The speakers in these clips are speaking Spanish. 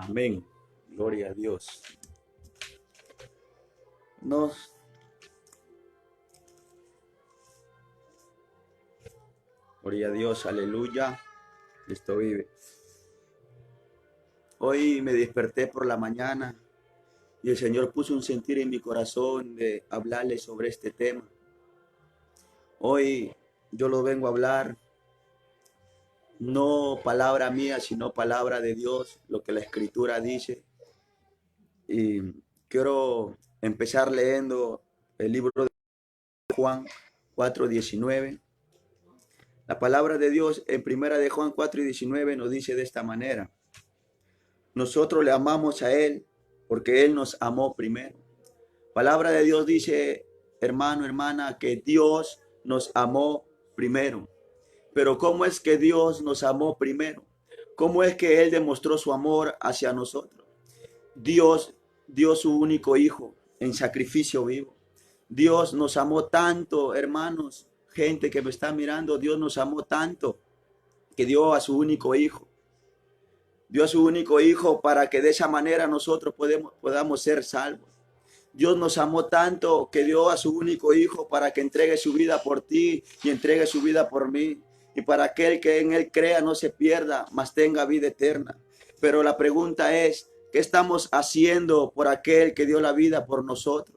Amén. Gloria a Dios. Nos Gloria a Dios, aleluya. Cristo vive. Hoy me desperté por la mañana y el Señor puso un sentir en mi corazón de hablarle sobre este tema. Hoy yo lo vengo a hablar, no palabra mía, sino palabra de Dios, lo que la Escritura dice. Y quiero empezar leyendo el libro de Juan 4:19. La palabra de Dios en primera de Juan 4:19 nos dice de esta manera: nosotros le amamos a Él porque Él nos amó primero. Palabra de Dios dice, hermano, hermana, que Dios nos amó primero. Pero ¿cómo es que Dios nos amó primero? ¿Cómo es que Él demostró su amor hacia nosotros? Dios dio su único hijo en sacrificio vivo. Dios nos amó tanto, hermanos, gente que me está mirando, Dios nos amó tanto que dio a su único hijo. Dio a su único hijo para que de esa manera nosotros podamos ser salvos. Dios nos amó tanto que dio a su único hijo para que entregue su vida por ti y entregue su vida por mí. Y para aquel que en él crea no se pierda, mas tenga vida eterna. Pero la pregunta es, ¿qué estamos haciendo por aquel que dio la vida por nosotros?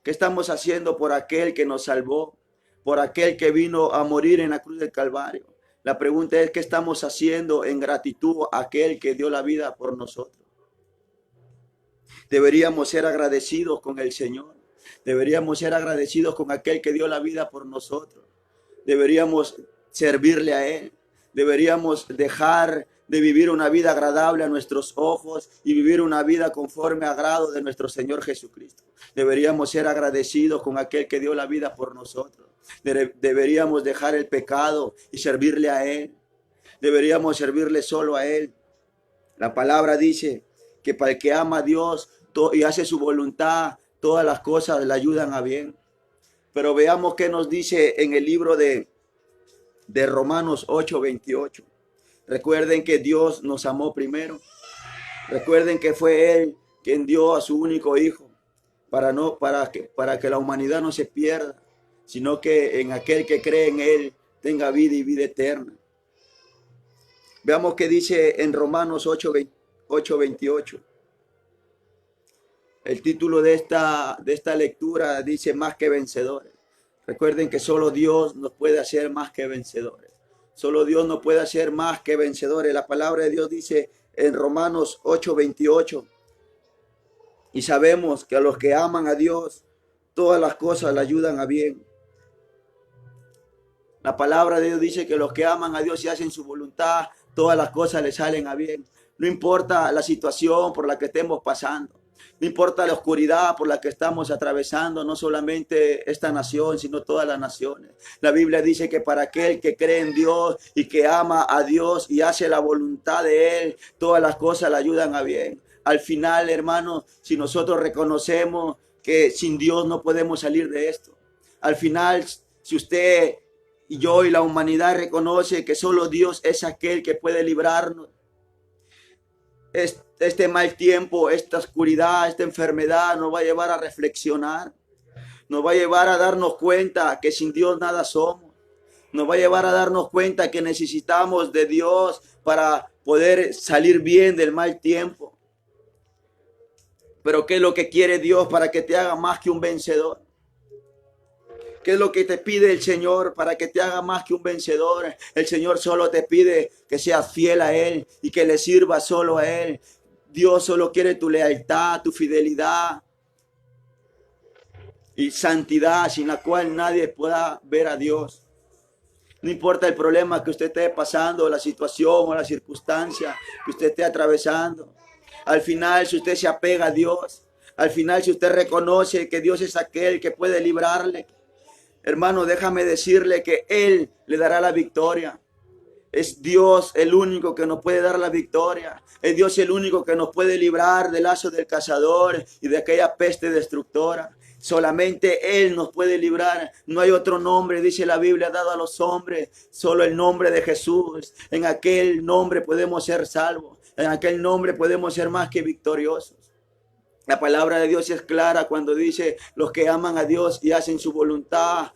¿Qué estamos haciendo por aquel que nos salvó? Por aquel que vino a morir en la cruz del Calvario. La pregunta es, ¿qué estamos haciendo en gratitud a aquel que dio la vida por nosotros? Deberíamos ser agradecidos con el Señor. Deberíamos ser agradecidos con aquel que dio la vida por nosotros. Deberíamos servirle a Él. Deberíamos dejar de vivir una vida agradable a nuestros ojos y vivir una vida conforme al agrado de nuestro Señor Jesucristo. Deberíamos ser agradecidos con aquel que dio la vida por nosotros. Deberíamos dejar el pecado y servirle a Él. Deberíamos servirle solo a Él. La palabra dice que para el que ama a Dios y hace su voluntad, todas las cosas le ayudan a bien. Pero veamos qué nos dice en el libro de Romanos 8:28. Recuerden que Dios nos amó primero. Recuerden que fue Él quien dio a su único hijo para que la humanidad no se pierda, sino que en aquel que cree en Él tenga vida y vida eterna. Veamos qué dice en Romanos 8:28. El título de esta lectura dice más que vencedores. Recuerden que solo Dios nos puede hacer más que vencedores. Solo Dios nos puede hacer más que vencedores. La palabra de Dios dice en Romanos 8:28. Y sabemos que a los que aman a Dios, todas las cosas le ayudan a bien. La palabra de Dios dice que los que aman a Dios y hacen su voluntad, todas las cosas les salen a bien. No importa la situación por la que estemos pasando. No importa la oscuridad por la que estamos atravesando, no solamente esta nación, sino todas las naciones. La Biblia dice que para aquel que cree en Dios y que ama a Dios y hace la voluntad de Él, todas las cosas le ayudan a bien. Al final, hermanos, si nosotros reconocemos que sin Dios no podemos salir de esto. Al final, si usted y yo y la humanidad reconoce que solo Dios es aquel que puede librarnos, este mal tiempo, esta oscuridad, esta enfermedad nos va a llevar a reflexionar. Nos va a llevar a darnos cuenta que sin Dios nada somos. Nos va a llevar a darnos cuenta que necesitamos de Dios para poder salir bien del mal tiempo. Pero ¿qué es lo que quiere Dios para que te haga más que un vencedor? ¿Qué es lo que te pide el Señor para que te haga más que un vencedor? El Señor solo te pide que seas fiel a Él y que le sirvas solo a Él. Dios solo quiere tu lealtad, tu fidelidad y santidad, sin la cual nadie pueda ver a Dios. No importa el problema que usted esté pasando, la situación o la circunstancia que usted esté atravesando. Al final, si usted se apega a Dios, al final, si usted reconoce que Dios es aquel que puede librarle, hermano, déjame decirle que Él le dará la victoria. Es Dios el único que nos puede dar la victoria. Es Dios el único que nos puede librar del lazo del cazador y de aquella peste destructora. Solamente Él nos puede librar. No hay otro nombre, dice la Biblia, dado a los hombres. Solo el nombre de Jesús. En aquel nombre podemos ser salvos. En aquel nombre podemos ser más que victoriosos. La palabra de Dios es clara cuando dice: los que aman a Dios y hacen su voluntad,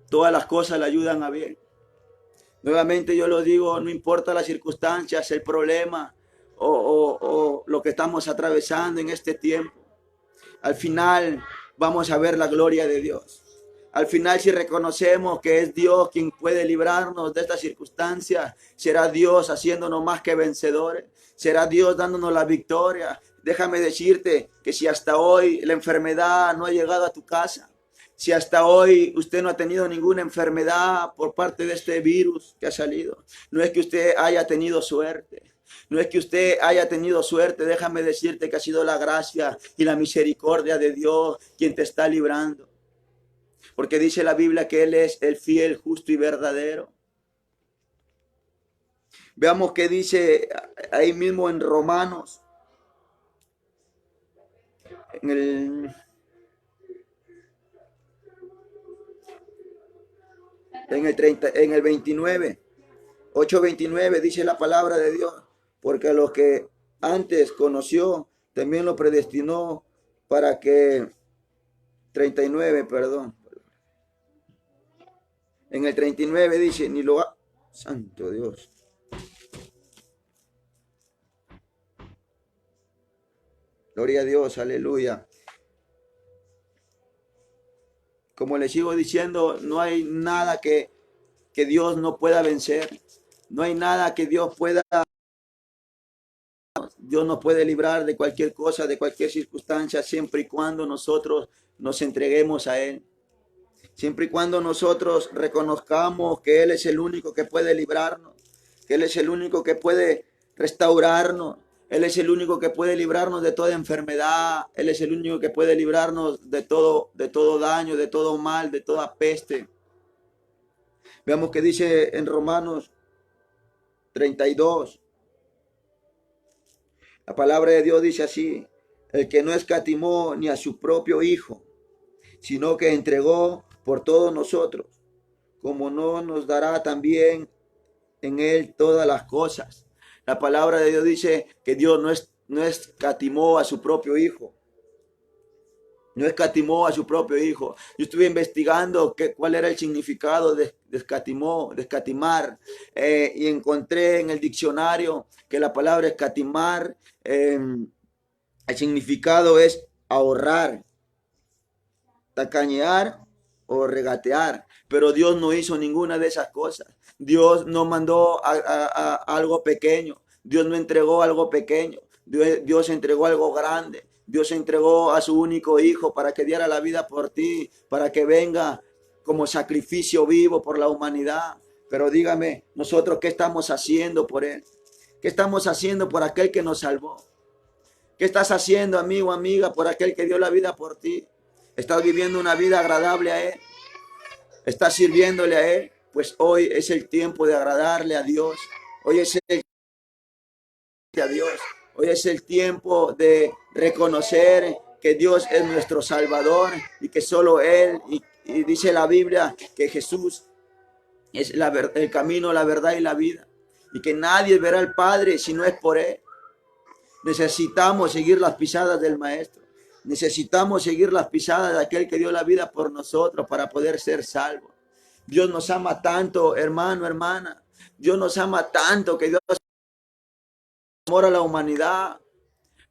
todas las cosas le ayudan a bien. Nuevamente yo lo digo, no importa las circunstancias, el problema o lo que estamos atravesando en este tiempo. Al final vamos a ver la gloria de Dios. Al final, si reconocemos que es Dios quien puede librarnos de estas circunstancias, será Dios haciéndonos más que vencedores. Será Dios dándonos la victoria. Déjame decirte que si hasta hoy la enfermedad no ha llegado a tu casa, si hasta hoy usted no ha tenido ninguna enfermedad por parte de este virus que ha salido, no es que usted haya tenido suerte. No es que usted haya tenido suerte, déjame decirte que ha sido la gracia y la misericordia de Dios quien te está librando. Porque dice la Biblia que Él es el fiel, justo y verdadero. Veamos qué dice ahí mismo en Romanos, en el 29, 8:29 dice la palabra de Dios: porque a los que antes conoció, también lo predestinó para que, 39, perdón. En el 39 dice, ni lo ha... Santo Dios. Gloria a Dios, aleluya. Como les sigo diciendo, no hay nada que Dios no pueda vencer. No hay nada que Dios nos puede librar de cualquier cosa, de cualquier circunstancia, siempre y cuando nosotros nos entreguemos a Él. Siempre y cuando nosotros reconozcamos que Él es el único que puede librarnos, que Él es el único que puede restaurarnos, Él es el único que puede librarnos de toda enfermedad, Él es el único que puede librarnos de todo daño, de todo mal, de toda peste. Veamos que dice en Romanos 32. La palabra de Dios dice así: el que no escatimó ni a su propio Hijo, sino que entregó por todos nosotros, como no nos dará también en Él todas las cosas. La palabra de Dios dice que Dios no escatimó a su propio Hijo. No escatimó a su propio Hijo. Yo estuve investigando cuál era el significado de escatimar, y encontré en el diccionario que la palabra escatimar, el significado es ahorrar, tacañear o regatear. Pero Dios no hizo ninguna de esas cosas. Dios no mandó a algo pequeño. Dios no entregó algo pequeño. Dios entregó algo grande. Dios entregó a su único Hijo para que diera la vida por ti, para que venga como sacrificio vivo por la humanidad. Pero dígame, nosotros, ¿qué estamos haciendo por Él? ¿Qué estamos haciendo por aquel que nos salvó? ¿Qué estás haciendo, amigo, amiga, por aquel que dio la vida por ti? ¿Estás viviendo una vida agradable a Él? ¿Estás sirviéndole a Él? Pues hoy es el tiempo de agradarle a Dios. Hoy es el a Dios. Hoy es el tiempo de reconocer que Dios es nuestro Salvador y que solo Él, y dice la Biblia que Jesús es el camino, la verdad y la vida, y que nadie verá al Padre si no es por Él. Necesitamos seguir las pisadas del Maestro. Necesitamos seguir las pisadas de aquel que dio la vida por nosotros para poder ser salvos. Dios nos ama tanto, hermano, hermana. Dios nos ama tanto que Dios amor a la humanidad,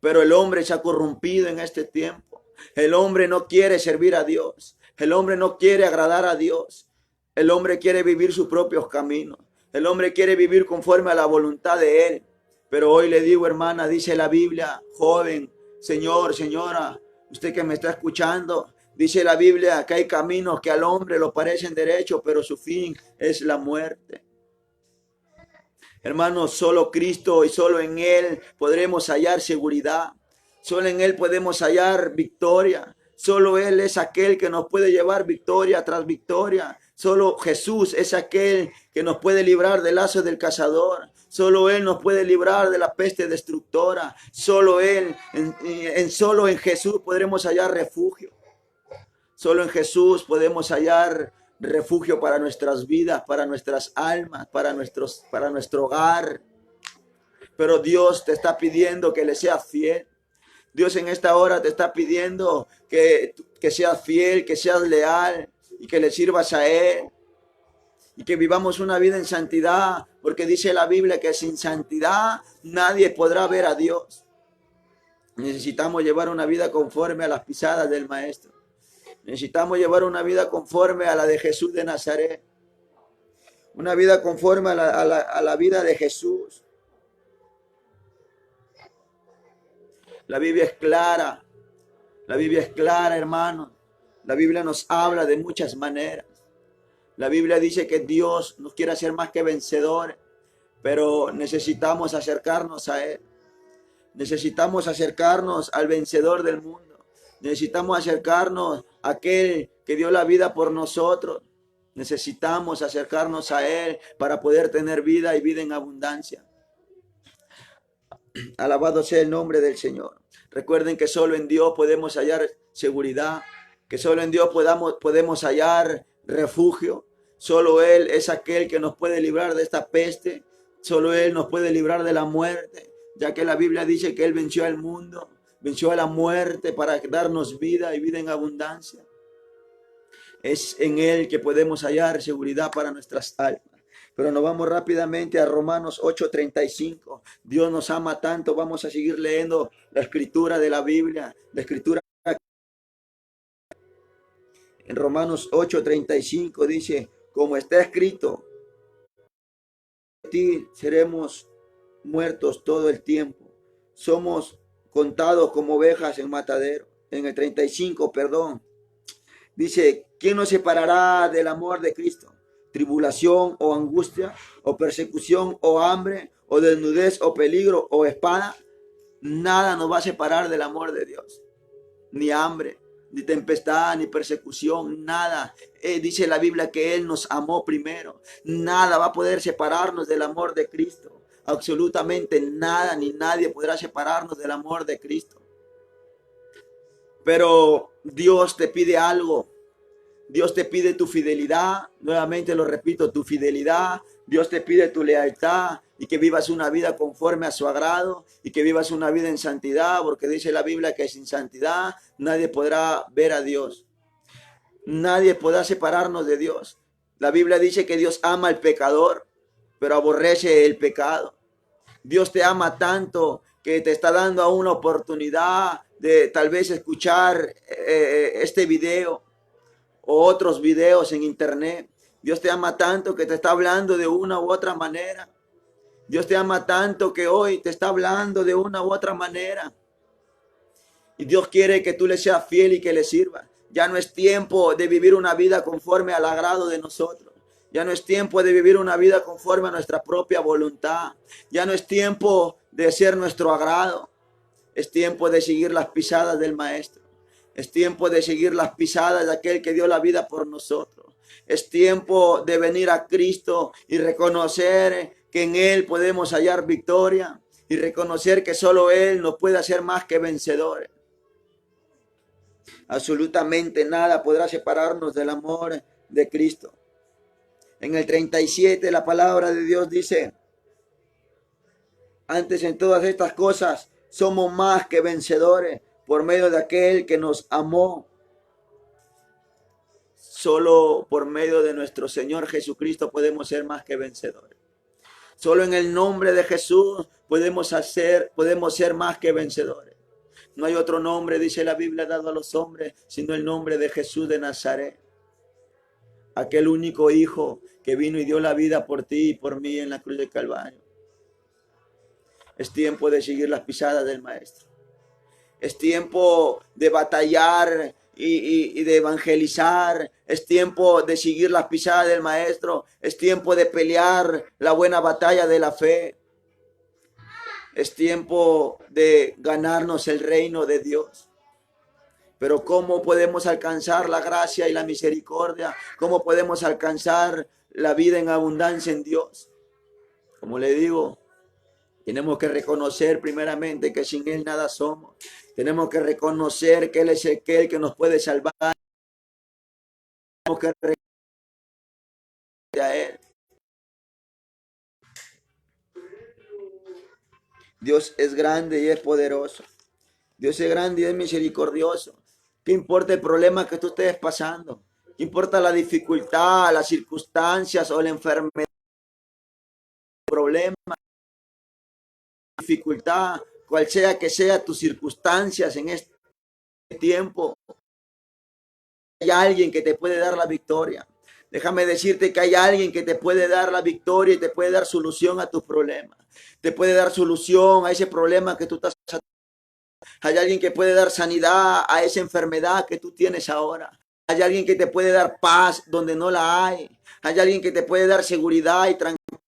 pero el hombre se ha corrompido en este tiempo. El hombre no quiere servir a Dios. El hombre no quiere agradar a Dios. El hombre quiere vivir sus propios caminos. El hombre quiere vivir conforme a la voluntad de Él. Pero hoy le digo, hermana, dice la Biblia, joven, señor, señora, usted que me está escuchando, dice la Biblia que hay caminos que al hombre lo parecen derechos, pero su fin es la muerte. Hermanos, solo Cristo y solo en Él podremos hallar seguridad. Solo en Él podemos hallar victoria. Solo Él es aquel que nos puede llevar victoria tras victoria. Solo Jesús es aquel que nos puede librar del lazo del cazador. Solo Él nos puede librar de la peste destructora. Solo Él, solo en Jesús podremos hallar refugio. Solo en Jesús podemos hallar refugio para nuestras vidas, para nuestras almas, para nuestro hogar. Pero Dios te está pidiendo que le seas fiel. Dios en esta hora te está pidiendo que seas fiel, que seas leal y que le sirvas a Él. Y que vivamos una vida en santidad, porque dice la Biblia que sin santidad nadie podrá ver a Dios. Necesitamos llevar una vida conforme a las pisadas del Maestro. Necesitamos llevar una vida conforme a la de Jesús de Nazaret. Una vida conforme a la vida de Jesús. La Biblia es clara. La Biblia es clara, hermanos. La Biblia nos habla de muchas maneras. La Biblia dice que Dios nos quiere hacer más que vencedores, pero necesitamos acercarnos a Él. Necesitamos acercarnos al vencedor del mundo. Necesitamos acercarnos a aquel que dio la vida por nosotros. Necesitamos acercarnos a Él para poder tener vida y vida en abundancia. Alabado sea el nombre del Señor. Recuerden que solo en Dios podemos hallar seguridad, que solo en Dios podemos hallar refugio. Solo Él es aquel que nos puede librar de esta peste. Solo Él nos puede librar de la muerte, ya que la Biblia dice que Él venció al mundo, venció a la muerte para darnos vida y vida en abundancia. Es en Él que podemos hallar seguridad para nuestras almas. Pero nos vamos rápidamente a Romanos 8:35. Dios nos ama tanto. Vamos a seguir leyendo la escritura de la Biblia. La escritura en Romanos 8:35 dice, como está escrito, de ti seremos muertos todo el tiempo. Somos contados como ovejas en matadero. En el 35, perdón. Dice, ¿quién nos separará del amor de Cristo? Tribulación o angustia, o persecución o hambre, o desnudez o peligro o espada. Nada nos va a separar del amor de Dios. Ni hambre, ni tempestad, ni persecución, nada. Dice la Biblia que Él nos amó primero. Nada va a poder separarnos del amor de Cristo. Absolutamente nada ni nadie podrá separarnos del amor de Cristo. Pero Dios te pide algo. Dios te pide tu fidelidad, nuevamente lo repito, tu fidelidad. Dios te pide tu lealtad y que vivas una vida conforme a su agrado y que vivas una vida en santidad, porque dice la Biblia que sin santidad nadie podrá ver a Dios. Nadie podrá separarnos de Dios. La Biblia dice que Dios ama al pecador, pero aborrece el pecado. Dios te ama tanto que te está dando aún una oportunidad de tal vez escuchar este video o otros videos en internet. Dios te ama tanto que te está hablando de una u otra manera. Dios te ama tanto que hoy te está hablando de una u otra manera. Y Dios quiere que tú le seas fiel y que le sirvas. Ya no es tiempo de vivir una vida conforme al agrado de nosotros. Ya no es tiempo de vivir una vida conforme a nuestra propia voluntad. Ya no es tiempo de ser nuestro agrado. Es tiempo de seguir las pisadas del Maestro. Es tiempo de seguir las pisadas de aquel que dio la vida por nosotros. Es tiempo de venir a Cristo y reconocer que en Él podemos hallar victoria y reconocer que solo Él nos puede hacer más que vencedores. Absolutamente nada podrá separarnos del amor de Cristo. En el 37 la palabra de Dios dice, antes en todas estas cosas somos más que vencedores por medio de aquel que nos amó. Solo por medio de nuestro Señor Jesucristo podemos ser más que vencedores. Solo en el nombre de Jesús podemos ser más que vencedores. No hay otro nombre, dice la Biblia, dado a los hombres, sino el nombre de Jesús de Nazaret. Aquel único Hijo que vino y dio la vida por ti y por mí en la cruz del Calvario. Es tiempo de seguir las pisadas del Maestro. Es tiempo de batallar y de evangelizar. Es tiempo de seguir las pisadas del Maestro. Es tiempo de pelear la buena batalla de la fe. Es tiempo de ganarnos el reino de Dios. Pero ¿cómo podemos alcanzar la gracia y la misericordia? ¿Cómo podemos alcanzar la vida en abundancia en Dios? Como le digo, tenemos que reconocer primeramente que sin Él nada somos. Tenemos que reconocer que Él es aquel que nos puede salvar. Tenemos que reconocer a Él. Dios es grande y es poderoso. Dios es grande y es misericordioso. ¿Qué importa el problema que tú estés pasando? ¿Qué importa la dificultad, las circunstancias o la enfermedad, el problema, dificultad, cual sea que sea tus circunstancias en este tiempo? Hay alguien que te puede dar la victoria. Déjame decirte que hay alguien que te puede dar la victoria y te puede dar solución a tus problemas. Te puede dar solución a ese problema que tú estás. Hay alguien que puede dar sanidad a esa enfermedad que tú tienes ahora. Hay alguien que te puede dar paz donde no la hay. Hay alguien que te puede dar seguridad y tranquilidad.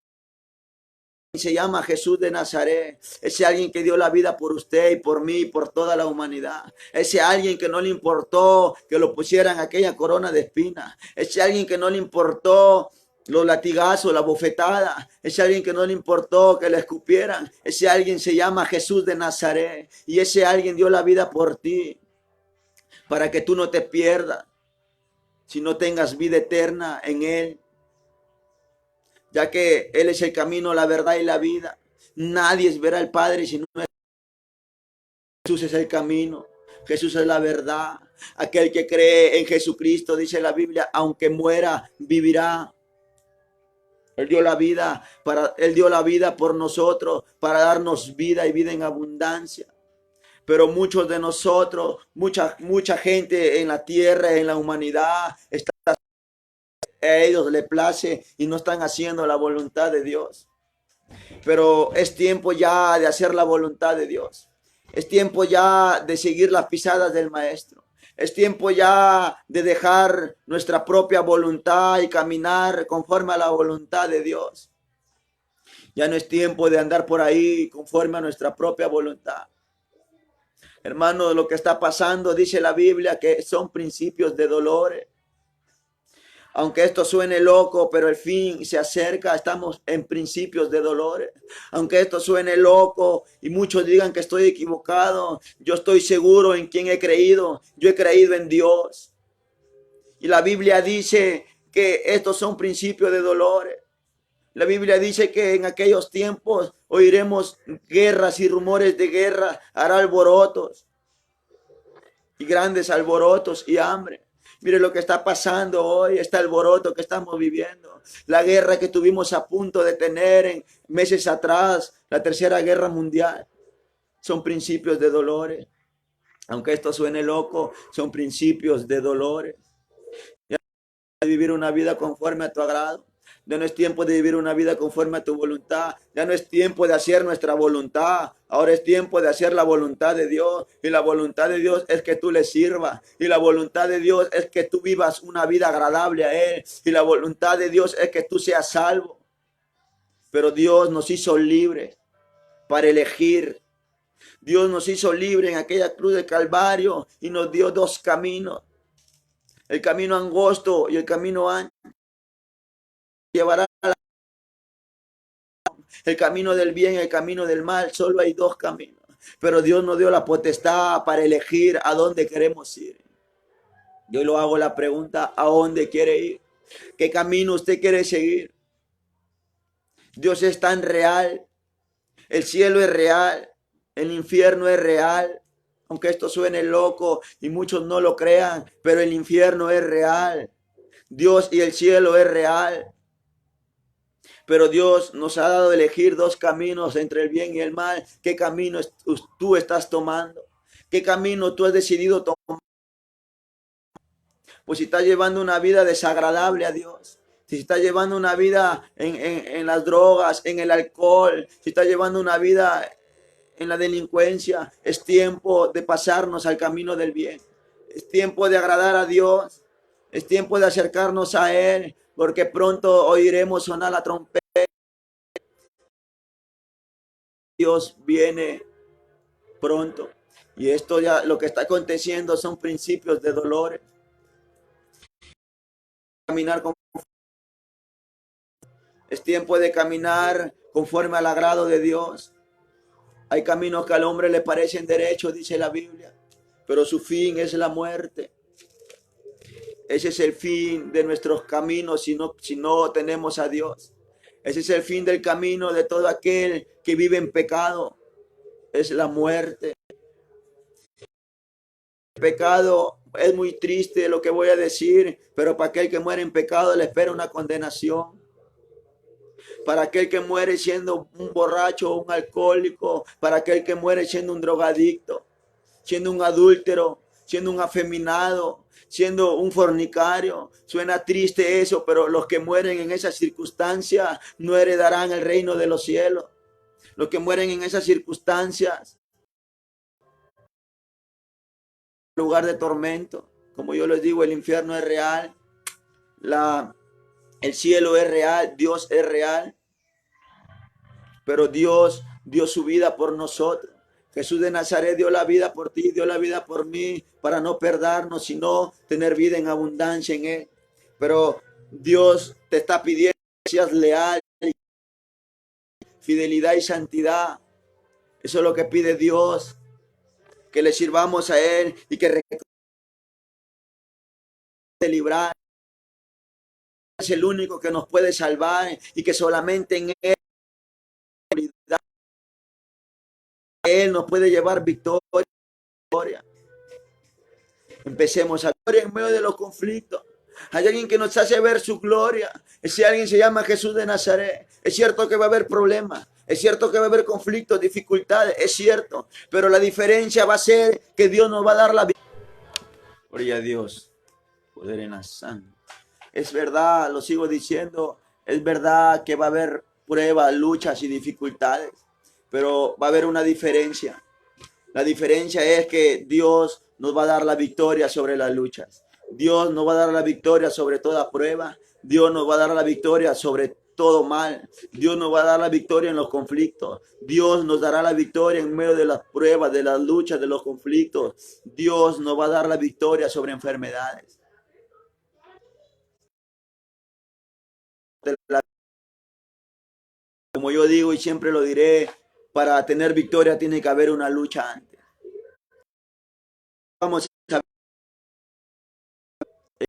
Se llama Jesús de Nazaret. Ese alguien que dio la vida por usted y por mí y por toda la humanidad. Ese alguien que no le importó que lo pusieran aquella corona de espinas. Ese alguien que no le importó los latigazos, la bofetada. Ese alguien que no le importó que le escupieran. Ese alguien se llama Jesús de Nazaret. Y ese alguien dio la vida por ti. Para que tú no te pierdas. Si no tengas vida eterna en Él. Ya que Él es el camino, la verdad y la vida. Nadie verá al Padre si no es Jesús. Es el camino, Jesús es la verdad. Aquel que cree en Jesucristo, dice la Biblia, aunque muera, vivirá. Él dio la vida Él dio la vida por nosotros, para darnos vida y vida en abundancia. Pero muchos de nosotros, mucha gente en la tierra, en la humanidad, a ellos les place y no están haciendo la voluntad de Dios. Pero es tiempo ya de hacer la voluntad de Dios. Es tiempo ya de seguir las pisadas del Maestro. Es tiempo ya de dejar nuestra propia voluntad y caminar conforme a la voluntad de Dios. Ya no es tiempo de andar por ahí conforme a nuestra propia voluntad. Hermano, lo que está pasando, dice la Biblia, que son principios de dolores. Aunque esto suene loco, pero el fin se acerca, estamos en principios de dolores. Aunque esto suene loco y muchos digan que estoy equivocado, yo estoy seguro en quién he creído. Yo he creído en Dios. Y la Biblia dice que estos son principios de dolores. La Biblia dice que en aquellos tiempos oiremos guerras y rumores de guerra, hará alborotos y grandes alborotos y hambre. Mire lo que está pasando hoy, este alboroto que estamos viviendo. La guerra que tuvimos a punto de tener en meses atrás, la Tercera Guerra Mundial. Son principios de dolores. Aunque esto suene loco, son principios de dolores. Ya no es vivir una vida conforme a tu agrado. Ya no es tiempo de vivir una vida conforme a tu voluntad. Ya no es tiempo de hacer nuestra voluntad. Ahora es tiempo de hacer la voluntad de Dios. Y la voluntad de Dios es que tú le sirvas. Y la voluntad de Dios es que tú vivas una vida agradable a Él. Y la voluntad de Dios es que tú seas salvo. Pero Dios nos hizo libres para elegir. Dios nos hizo libres en aquella cruz de Calvario y nos dio dos caminos. El camino angosto y el camino ancho. Llevará el camino del bien y el camino del mal. Solo hay dos caminos. Pero Dios nos dio la potestad para elegir a dónde queremos ir. Yo lo hago la pregunta, ¿a dónde quiere ir? ¿Qué camino usted quiere seguir? Dios es tan real. El cielo es real. El infierno es real. Aunque esto suene loco y muchos no lo crean, pero el infierno es real. Dios y el cielo es real. Pero Dios nos ha dado a elegir dos caminos entre el bien y el mal. ¿Qué camino tú estás tomando? ¿Qué camino tú has decidido tomar? Pues si estás llevando una vida desagradable a Dios, si estás llevando una vida en las drogas, en el alcohol, si estás llevando una vida en la delincuencia, es tiempo de pasarnos al camino del bien. Es tiempo de agradar a Dios. Es tiempo de acercarnos a Él, porque pronto oiremos sonar la trompeta. Dios viene pronto. Y esto ya, lo que está aconteciendo son principios de dolores. Caminar con, es tiempo de caminar conforme al agrado de Dios. Hay caminos que al hombre le parecen derechos, dice la Biblia, pero su fin es la muerte. Ese es el fin de nuestros caminos si no tenemos a Dios. Ese es el fin del camino de todo aquel que vive en pecado. Es la muerte. El pecado es muy triste lo que voy a decir, pero para aquel que muere en pecado le espera una condenación. Para aquel que muere siendo un borracho o un alcohólico, para aquel que muere siendo un drogadicto, siendo un adúltero, siendo un afeminado, siendo un fornicario. Suena triste eso, pero los que mueren en esas circunstancias no heredarán el reino de los cielos. Los que mueren en esas circunstancias, lugar de tormento. Como yo les digo, el infierno es real, el cielo es real, Dios es real, pero Dios dio su vida por nosotros. Jesús de Nazaret dio la vida por ti, dio la vida por mí, para no perdernos, sino tener vida en abundancia en Él. Pero Dios te está pidiendo que seas leal, fidelidad y santidad. Eso es lo que pide Dios, que le sirvamos a Él y que de librar. Es el único que nos puede salvar y que solamente en Él nos puede llevar victoria. Empecemos a gloria en medio de los conflictos. Hay alguien que nos hace ver su gloria. Ese alguien se llama Jesús de Nazaret. Es cierto que va a haber problemas. Es cierto que va a haber conflictos, dificultades. Es cierto. Pero la diferencia va a ser que Dios nos va a dar la victoria. Gloria a Dios. Poder en la sangre. Es verdad, lo sigo diciendo. Es verdad que va a haber pruebas, luchas y dificultades. Pero va a haber una diferencia. La diferencia es que Dios nos va a dar la victoria sobre las luchas. Dios nos va a dar la victoria sobre toda prueba. Dios nos va a dar la victoria sobre todo mal. Dios nos va a dar la victoria en los conflictos. Dios nos dará la victoria en medio de las pruebas, de las luchas, de los conflictos. Dios nos va a dar la victoria sobre enfermedades. Como yo digo y siempre lo diré, para tener victoria tiene que haber una lucha antes. Vamos a ver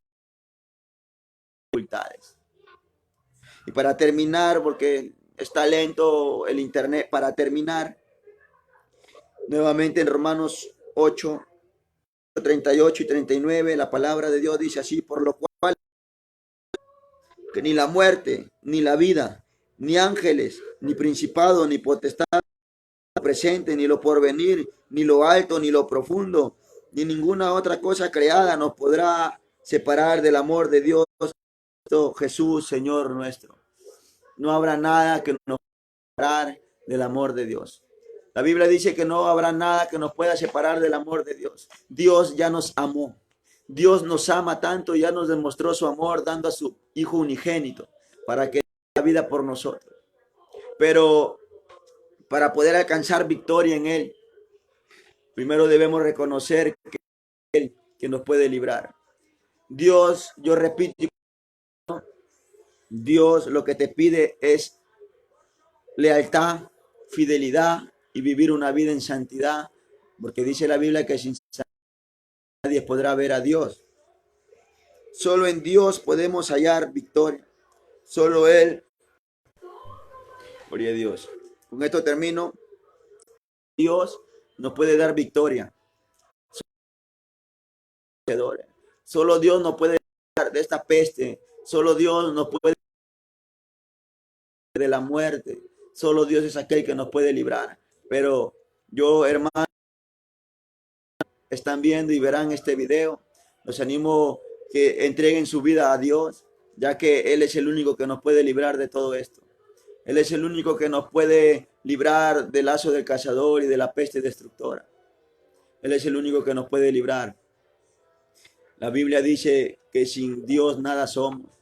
dificultades. Y para terminar, porque está lento el internet, para terminar, nuevamente en Romanos 8, 38 y 39, la palabra de Dios dice así: por lo cual que ni la muerte, ni la vida, ni ángeles, ni principado, ni potestad presente, ni lo porvenir, ni lo alto, ni lo profundo, ni ninguna otra cosa creada nos podrá separar del amor de Dios, Jesús, Señor nuestro. No habrá nada que nos separar del amor de Dios. La Biblia dice que no habrá nada que nos pueda separar del amor de Dios. Dios ya nos amó. Dios nos ama tanto, ya nos demostró su amor dando a su Hijo unigénito para que dé la vida por nosotros. Pero para poder alcanzar victoria en Él, primero debemos reconocer que es Él que nos puede librar. Dios, yo repito, Dios lo que te pide es lealtad, fidelidad y vivir una vida en santidad, porque dice la Biblia que sin santidad nadie podrá ver a Dios. Solo en Dios podemos hallar victoria. Solo Él. Gloria a Dios. Con esto termino. Dios nos puede dar victoria. Solo Dios nos puede dar de esta peste. Solo Dios nos puede de la muerte. Solo Dios es aquel que nos puede librar. Pero yo, hermano, están viendo y verán este video, los animo que entreguen su vida a Dios, ya que Él es el único que nos puede librar de todo esto. Él es el único que nos puede librar del lazo del cazador y de la peste destructora. Él es el único que nos puede librar. La Biblia dice que sin Dios nada somos.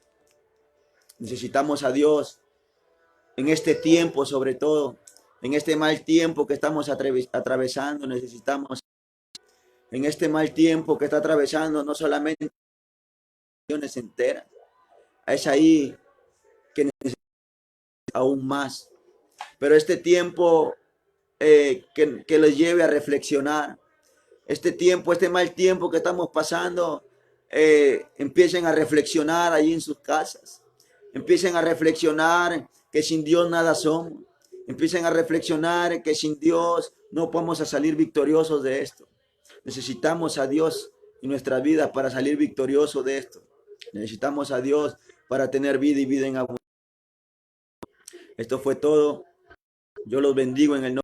Necesitamos a Dios en este tiempo, sobre todo, en este mal tiempo que estamos atravesando. Necesitamos en este mal tiempo que está atravesando no solamente naciones enteras, es ahí que necesita aún más. Pero este tiempo que les lleve a reflexionar, este tiempo, este mal tiempo que estamos pasando, empiecen a reflexionar allí en sus casas, empiecen a reflexionar que sin Dios nada somos, empiecen a reflexionar que sin Dios no podemos salir victoriosos de esto. Necesitamos a Dios en nuestra vida para salir victoriosos de esto. Necesitamos a Dios para tener vida y vida en abundancia. Esto fue todo. Yo los bendigo en el nombre